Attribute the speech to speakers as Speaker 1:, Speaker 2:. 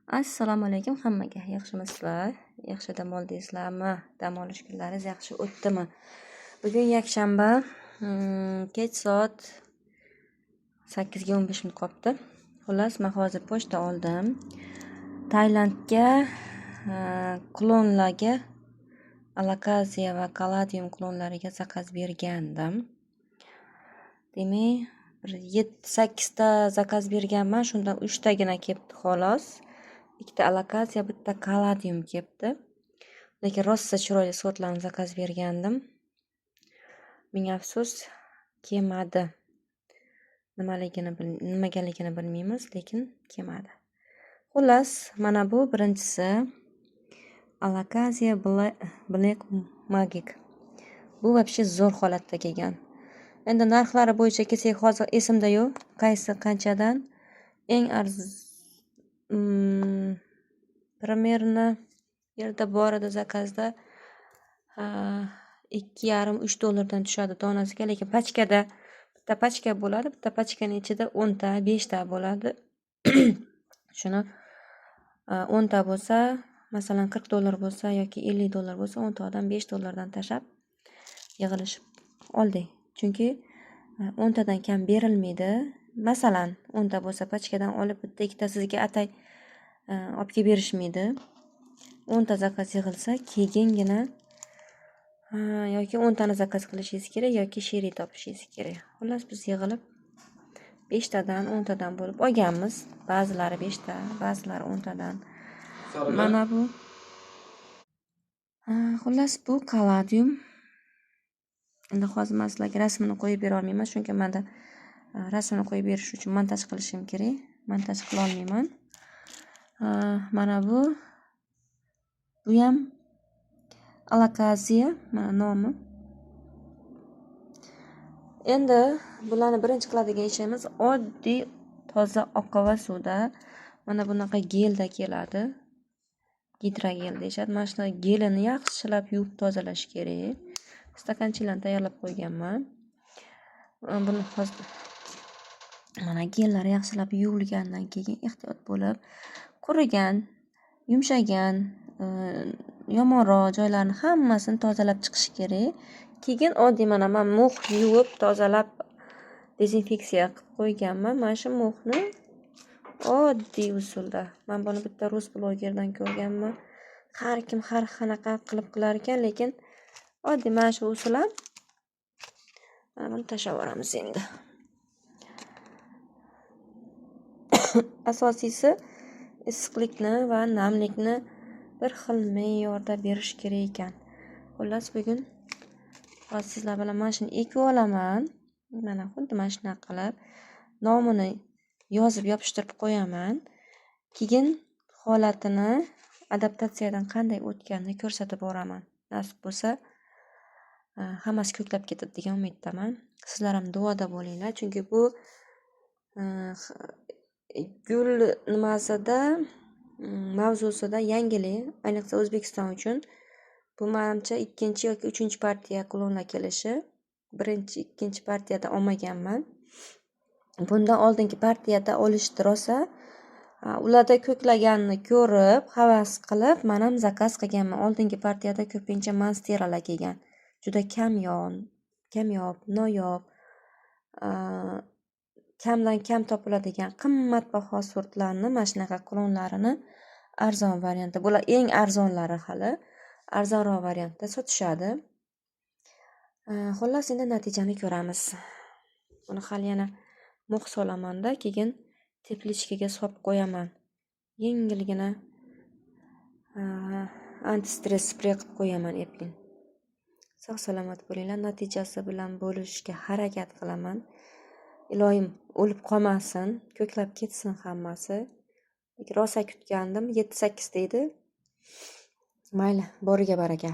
Speaker 1: Assalomu alaykum hammaga. Yaxshimisizlar? Yaxshi dam oldingizlarmi? Dam olish kunlaringiz yaxshi o'tdimi? Bugun yakshanba, kech soat 8:15 minut qolibdi. Xullas, men hozir pochta oldim. Tailandga klonlarga alakaziya va kaladium klonlariga zakaz bergandim. Demak, 7-8 ta zakaz berganman, shundan 3 tagina kelibdi xolos. 2 ta alakaziya, 1 ta kaladium kelibdi. Lekin rosa chiroyli sortlarni zakaz bergandim. Ming afsus, kelmadi. Nimagaligini bilmaymiz, lekin kelmadi. Xullas, mana bu birinchisi alakaziya Black Magic. Bu вообще zo'r holatda kelgan. Endi narxlari bo'yicha kelsak, hozir esimda yo'q, qaysi qanchadan. Eng примерно yerda bor edi zakazda 2,5-3 dollardan tushadi donasiga, lekin pachkada bitta pachka bo'ladi, bitta pachkaning ichida 10 ta, 5 ta bo'ladi. Shuni 10 ta bo'lsa, masalan 40 dollar bo'lsa yoki 50 dollar bo'lsa, 10 tadan 5 dollardan tashab yig'ilishib oldik. Chunki 10 tadan kam berilmaydi. Masalan, 10 ta bo'lsa pachkadan olib bitta ikkita sizga atay olib kelib berishmaydi. 10 ta zakaz yig'ilsa, keyingina yoki 10 tani zakaz qilishingiz kerak yoki sheri topishingiz kerak. Xullas, biz yig'ilib 5 tadan 10 tadan bo'lib olganmiz. Ba'zilari 5 ta, ba'zilari 10 tadan. Mana bu. Xullas, bu kaladium. Endi hozir men sizlarga rasmini qo'yib bera olmayman, chunki menda rasmini qo'yib berish uchun montaj qilishim kerak. Montaj qila olmayman. Mana bu ham alakaziya, mana nomi. Endi bularni birinchi qiladigan ishimiz oddiy toza oqova suvda mana bunaqa gelda keladi. Gidrogel deyshadi. Mana shu gelini yaxshilab yuvib tozalash kerak. Stakanchalarni tayyorlab qo'yganman. Buni hozir mana gellari yaxshilab yuvilgandan keyin ehtiyot bo'lib, qurigan, yumshagan, yomonroq joylarni hammasini tozalab chiqish kerak. Keyin oddiy mana men mux yuvib, tozalab, dezinfeksiya qilib qo'yganman. Mana shu muxni oddiy usulda. Men buni bitta rus blogerdan ko'rganman. Har kim har qanaqa qilib qilar ekan, lekin oddiy mana shu usul ham. Mana buni tashlab yuboramiz endi. Asosiysi issiqlikni va namlikni bir xil me'yorda berish kerak ekan. Xullas, bugun hozir sizlar bilan mana shuni ekib olaman. Mana xuddi mana shunaqa qilib nomini yozib yopishtirib qo'yaman. Keyin holatini adaptatsiyadan qanday o'tganini ko'rsatib boraman. Nasib bo'lsa, hammasi ko'klab ketadi degan umiddaman. Sizlar ham duoda bo'linglar, chunki bu gul nimasida, mavzusida yangilik, ayniqsa O'zbekiston uchun. Bu menimcha 2 yoki 3 partiya klonlar kelishi. 1-2 partiyada olmaganman. Bundan oldingi partiyada olishdi rosa. Ularda ko'klaganini ko'rib, havas qilib, men ham zakaz qilganman. Oldingi partiyada ko'pincha monsteralar kelgan. Juda kamyob, noyob, kamdan kam topiladigan qimmatbaho sortlarni, mana shunaqa klonlarini arzon variantda, bular eng arzonlari hali arzonroq variantda sotishadi. Xullas, endi natijani ko'ramiz. Buni hali yana mux solamanda, keyin teplichkaga solib qo'yaman. Yengilgina anti-stress spray qilib qo'yaman epling. Sog' salomat bo'linglar. Natijasi bilan bo'lishga harakat qilaman. Iloyim o'lib qolmasin, ko'klab ketsin hammasi. Rosa kutgandim, 7-8 deydi. Mayli, boriga baraka.